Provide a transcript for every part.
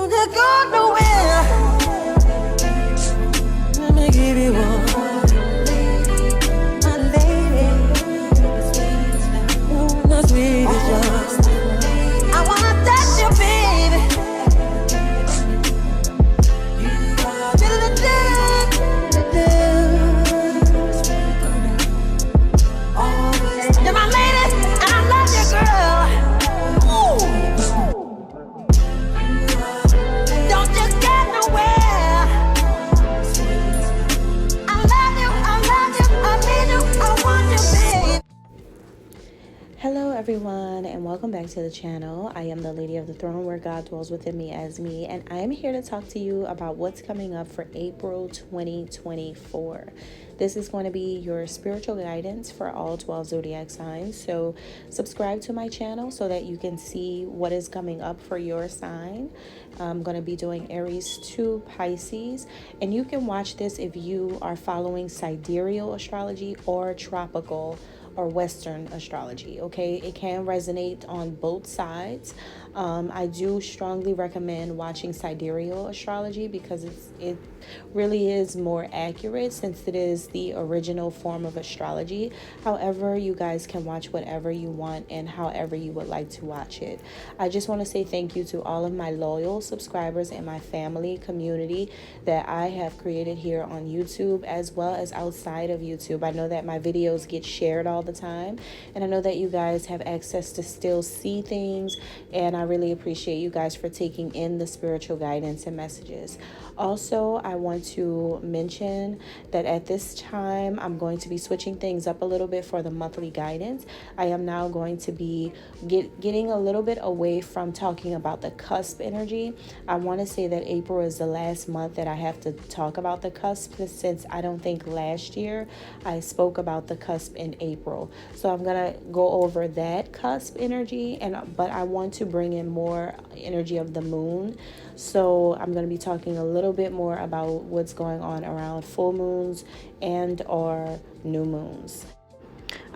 Don't go nowhere. Let me give you one. My lady. Ooh, the sweetest one. I wanna touch you, baby. You're my lady, and I love you, girl. Ooh. Don't you get nowhere. I love you, I need you, I want you, babe. Hello everyone, and welcome back to the channel. I am the Lady of the Throne, where God dwells within me as me, and I am here to talk to you about what's coming up for April 2024. This is going to be your spiritual guidance for all 12 zodiac signs. So subscribe to my channel so that you can see what is coming up for your sign. I'm going to be doing Aries to Pisces, and you can watch this if you are following sidereal astrology or tropical or Western astrology. Okay, it can resonate on both sides. I do strongly recommend watching sidereal astrology because it really is more accurate, since it is the original form of astrology. However, you guys can watch whatever you want and however you would like to watch it. I just want to say thank you to all of my loyal subscribers and my family community that I have created here on YouTube as well as outside of YouTube. I know that my videos get shared all the time, and I know that you guys have access to still see things, and I really appreciate you guys for taking in the spiritual guidance and messages. Also, I want to mention that at this time, I'm going to be switching things up a little bit for the monthly guidance. I am now going to be getting a little bit away from talking about the cusp energy. I want to say that April is the last month that I have to talk about the cusp, since I don't think last year I spoke about the cusp in April. So I'm going to go over that cusp energy, but I want to bring in more energy of the moon. So I'm going to be talking a little bit more about what's going on around full moons and or new moons.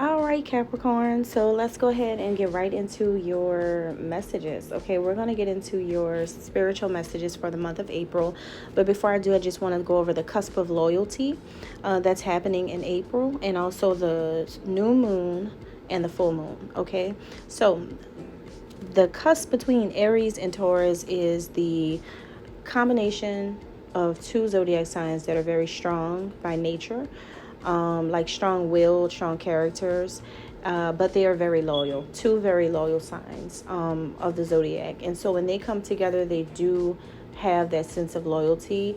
All right, Capricorn, so let's go ahead and get right into your messages. Okay, we're going to get into your spiritual messages for the month of April. But before I do, I just want to go over the cusp of loyalty that's happening in April, and also the new moon and the full moon. Okay, so the cusp between Aries and Taurus is the combination of two zodiac signs that are very strong by nature, like strong-willed, strong characters, but they are very loyal. Two very loyal signs of the zodiac, and so when they come together, they do have that sense of loyalty.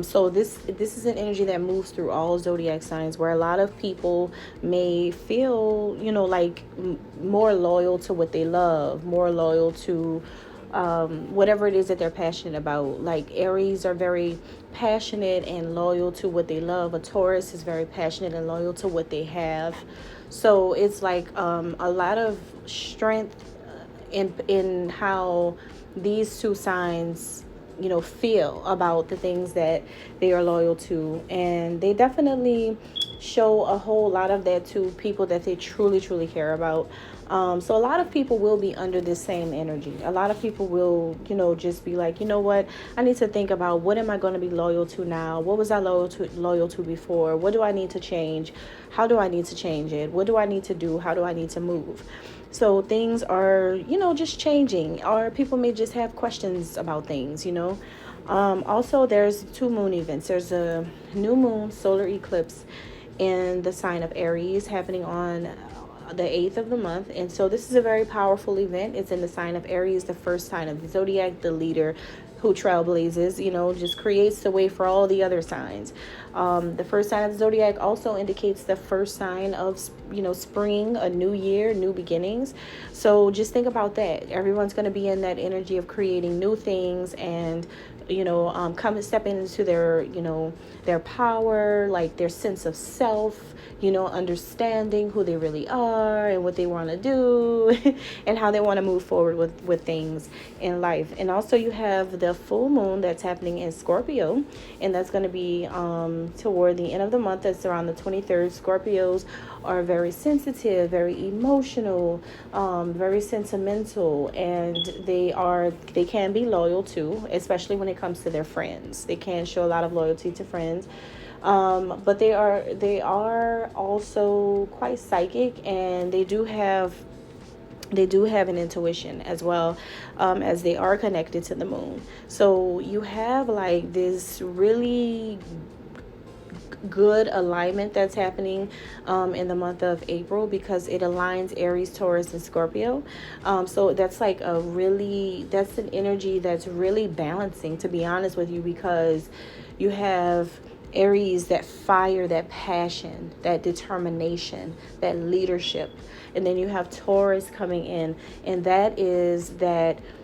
So this is an energy that moves through all zodiac signs, where a lot of people may feel, like more loyal to what they love, more loyal to whatever it is that they're passionate about. Like Aries are very passionate and loyal to what they love. A Taurus is very passionate and loyal to what they have. So it's like a lot of strength in how these two signs feel about the things that they are loyal to, and they definitely show a whole lot of that to people that they truly care about. So a lot of people will be under this same energy. A lot of people will, just be like, what? I need to think about, what am I going to be loyal to now? What was I loyal to before? What do I need to change? How do I need to change it? What do I need to do? How do I need to move? So things are, just changing, or people may just have questions about things, Also, there's two moon events. There's a new moon solar eclipse in the sign of Aries happening on the 8th of the month, and so this is a very powerful event. It's in the sign of Aries, the first sign of the zodiac, the leader who trailblazes, just creates the way for all the other signs. The first sign of the zodiac also indicates the first sign of spring, a new year, new beginnings. So just think about that. Everyone's going to be in that energy of creating new things, and stepping into their power, like their sense of self, understanding who they really are and what they want to do and how they want to move forward with things in life. And also you have the the full moon that's happening in Scorpio, and that's going to be toward the end of the month. That's around the 23rd. Scorpios are very sensitive, very emotional, very sentimental, and they can be loyal too, especially when it comes to their friends. They can show a lot of loyalty to friends. But they are also quite psychic, and they do have an intuition as well, as they are connected to the moon. So you have like this really good alignment that's happening in the month of April, because it aligns Aries, Taurus, and Scorpio. So that's like that's an energy that's really balancing, to be honest with you, because you have Aries, that fire, that passion, that determination, that leadership. And then you have Taurus coming in, and that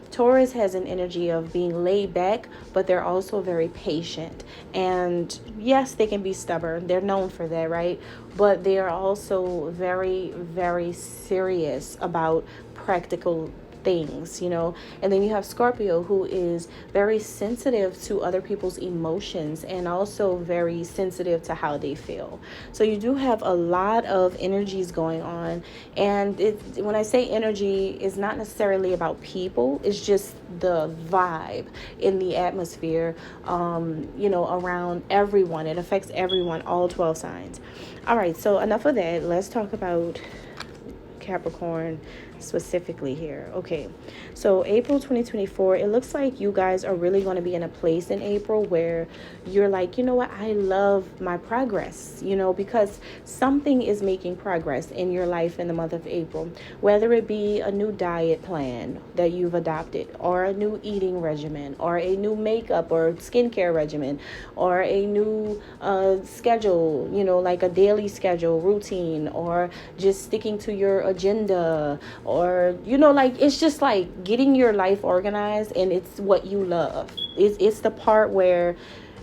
Taurus has an energy of being laid back, but they're also very patient. And yes, they can be stubborn. They're known for that, right? But they are also very, very serious about practical things, And then you have Scorpio, who is very sensitive to other people's emotions and also very sensitive to how they feel. So you do have a lot of energies going on. And when I say energy, it's not necessarily about people. It's just the vibe in the atmosphere, around everyone. It affects everyone, all 12 signs. All right, so enough of that. Let's talk about Capricorn specifically here. Okay, so April 2024, it looks like you guys are really going to be in a place in April where you're like, you know what, I love my progress, because something is making progress in your life in the month of April, whether it be a new diet plan that you've adopted, or a new eating regimen, or a new makeup or skincare regimen, or a new schedule, like a daily schedule routine, or just sticking to your agenda, or it's just like getting your life organized, and it's what you love. It's the part where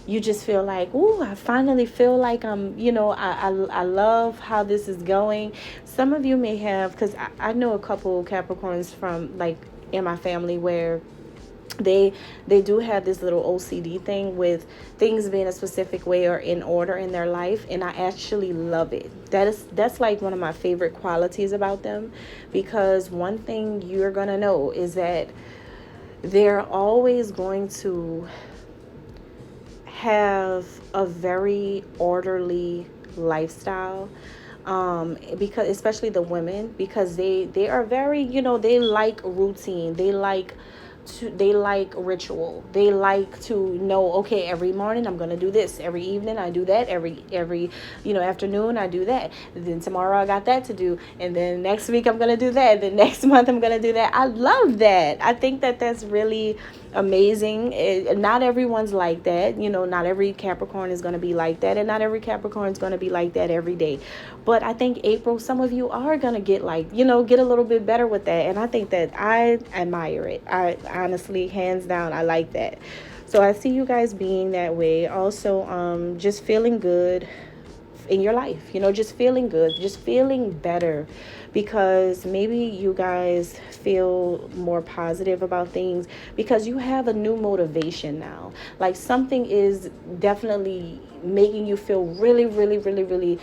you just feel like, ooh, I finally feel like I'm, I love how this is going. Some of you may have, because I know a couple Capricorns from like in my family where they do have this little OCD thing with things being a specific way or in order in their life, and I actually love it. That's like one of my favorite qualities about them, because one thing you're gonna know is that they're always going to have a very orderly lifestyle, because especially the women, because they are very, they like routine, they like ritual. They like to know, okay, every morning I'm going to do this, every evening I do that, every afternoon I do that, then tomorrow I got that to do, and then next week I'm going to do that, then next month I'm going to do that. I love that. I think that that's really amazing. Not everyone's like that, not every Capricorn is going to be like that, and not every Capricorn is going to be like that every day. But I think April, some of you are going to get get a little bit better with that, and I think that I admire it. I honestly, hands down, I like that. So I see you guys being that way. Also, just feeling good in your life, just feeling good, just feeling better, because maybe you guys feel more positive about things because you have a new motivation now. Like something is definitely making you feel really, really, really, really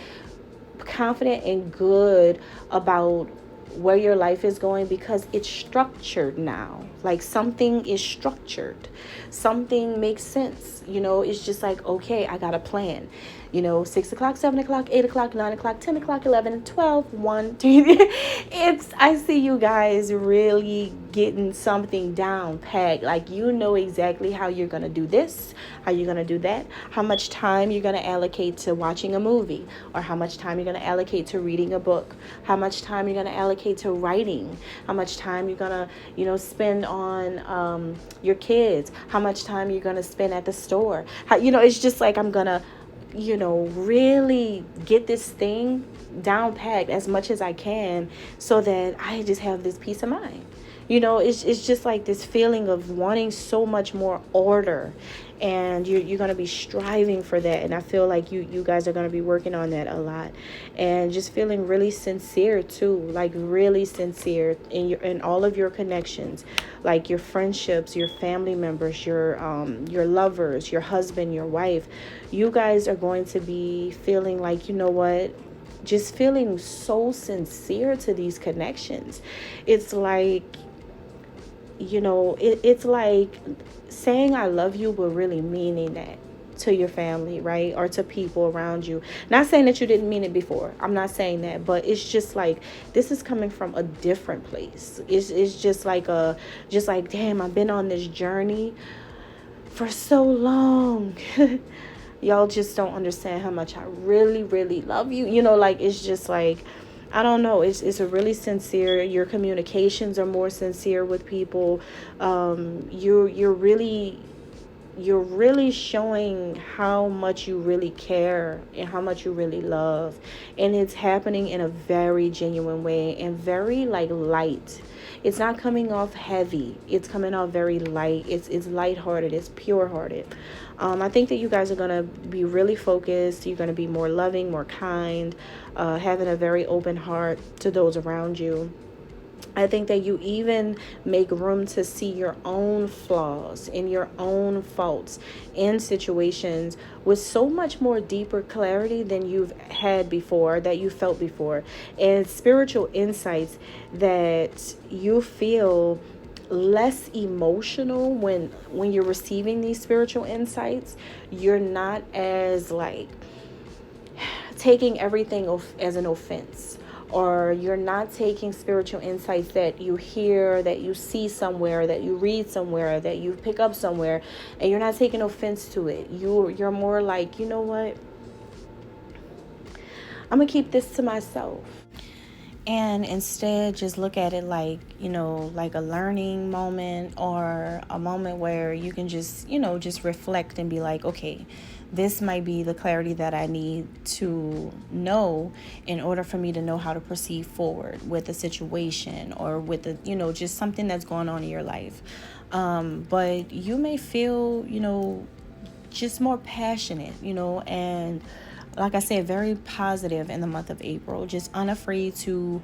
confident and good about where your life is going, because it's structured now. Like something is structured, something makes sense. It's just like, okay, I got a plan. 6 o'clock, 7 o'clock, 8 o'clock, 9 o'clock, 10 o'clock, 11, 12, 1, 2. I see you guys really getting something down packed. Like, exactly how you're going to do this, how you're going to do that, how much time you're going to allocate to watching a movie, or how much time you're going to allocate to reading a book, how much time you're going to allocate to writing, how much time you're going to, spend on your kids, how much time you're going to spend at the store. It's just like, I'm going to really get this thing down packed as much as I can, so that I just have this peace of mind. It's just like this feeling of wanting so much more order, and you're going to be striving for that. And I feel like you guys are going to be working on that a lot, and just feeling really sincere too, like really sincere in all of your connections, like your friendships, your family members, your lovers, your husband, your wife. You guys are going to be feeling like, just feeling so sincere to these connections. It's like, it's like saying I love you, but really meaning that to your family, right? Or to people around you. Not saying that you didn't mean it before. I'm not saying that, but it's just like, this is coming from a different place. It's just like damn, I've been on this journey for so long. Y'all just don't understand how much I really, really love you. It's just like, I don't know. It's a really sincere. Your communications are more sincere with people. You're really showing how much you really care and how much you really love, and it's happening in a very genuine way and very like light. It's not coming off heavy. It's coming off very light. It's lighthearted. It's pure-hearted. I think that you guys are going to be really focused. You're going to be more loving, more kind, having a very open heart to those around you. I think that you even make room to see your own flaws and your own faults in situations with so much more deeper clarity than you've had before, that you felt before, and spiritual insights that you feel less emotional when you're receiving these spiritual insights. You're not as like taking everything as an offense, or you're not taking spiritual insights that you hear, that you see somewhere, that you read somewhere, that you pick up somewhere, and you're not taking offense to it. You're more like, you know what, I'm gonna keep this to myself. And instead just look at it like, like a learning moment, or a moment where you can just, just reflect and be like, okay, this might be the clarity that I need to know in order for me to know how to proceed forward with a situation, or with the, just something that's going on in your life. But you may feel, just more passionate, and like I said, very positive in the month of April. Just unafraid to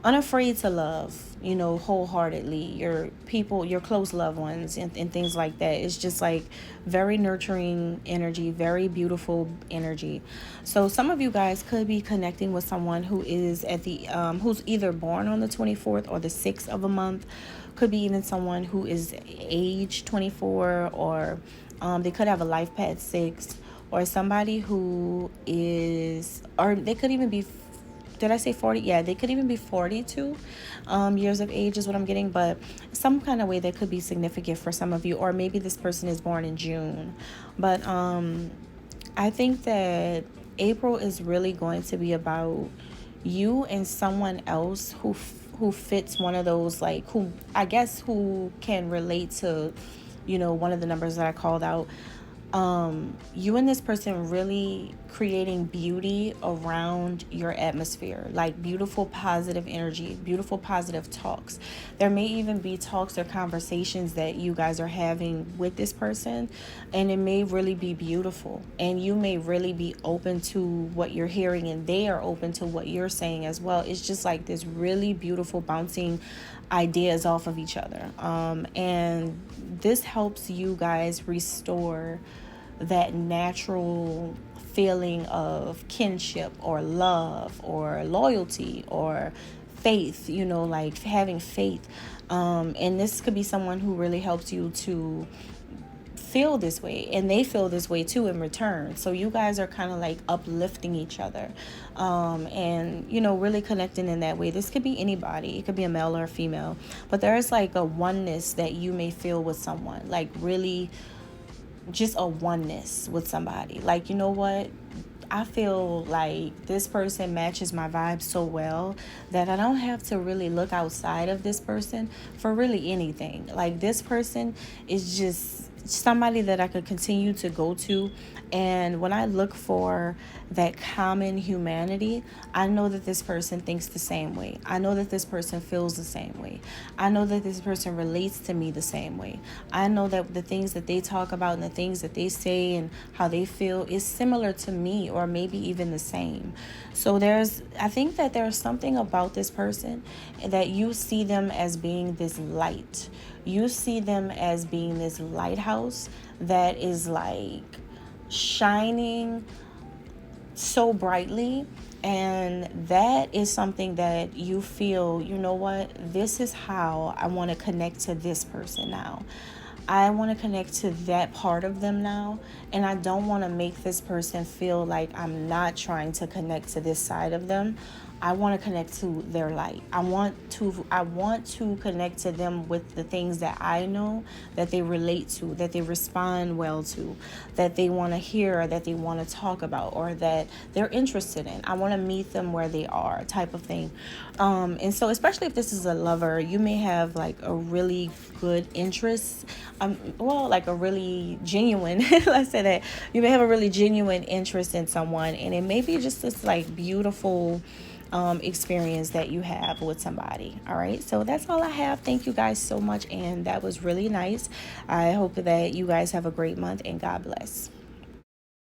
love, wholeheartedly, your people, your close loved ones, and things like that. It's just like very nurturing energy, very beautiful energy. So some of you guys could be connecting with someone who is who's either born on the 24th or the 6th of a month. Could be even someone who is age 24, or they could have a life path 6, or somebody who is, or they could even be, did I say 40? Yeah, they could even be 42 years of age is what I'm getting. But some kind of way that could be significant for some of you. Or maybe this person is born in June. But I think that April is really going to be about you and someone else who fits one of those, like, who can relate to, one of the numbers that I called out. You and this person really creating beauty around your atmosphere, like beautiful positive energy, beautiful positive talks. There may even be talks or conversations that you guys are having with this person, and it may really be beautiful, and you may really be open to what you're hearing, and they are open to what you're saying as well. It's just like this really beautiful bouncing ideas off of each other, and this helps you guys restore that natural feeling of kinship or love or loyalty or faith, like having faith. And this could be someone who really helps you to feel this way, and they feel this way too in return. So you guys are kind of like uplifting each other, and really connecting in that way. This could be anybody. It could be a male or a female, but there's like a oneness that you may feel with someone, like really just a oneness with somebody. Like, you know what, I feel like this person matches my vibe so well that I don't have to really look outside of this person for really anything. Like, this person is just somebody that I could continue to go to. And when I look for that common humanity, I know that this person thinks the same way. I know that this person feels the same way. I know that this person relates to me the same way. I know that the things that they talk about and the things that they say and how they feel is similar to me, or maybe even the same. So I think that there's something about this person that you see them as being this light. You see them as being this lighthouse that is like shining so brightly. And that is something that you feel, you know what, this is how I want to connect to this person now. I want to connect to that part of them now. And I don't want to make this person feel like I'm not trying to connect to this side of them. I want to connect to their light. I want to connect to them with the things that I know that they relate to, that they respond well to, that they want to hear, that they want to talk about, or that they're interested in. I want to meet them where they are, type of thing. And so, especially if this is a lover, you may have like a really good interest. Like a really genuine, let's say that you may have a really genuine interest in someone, and it may be just this like beautiful experience that you have with somebody. All right, so that's all I have. Thank you guys so much, and that was really nice. I hope that you guys have a great month, and God bless.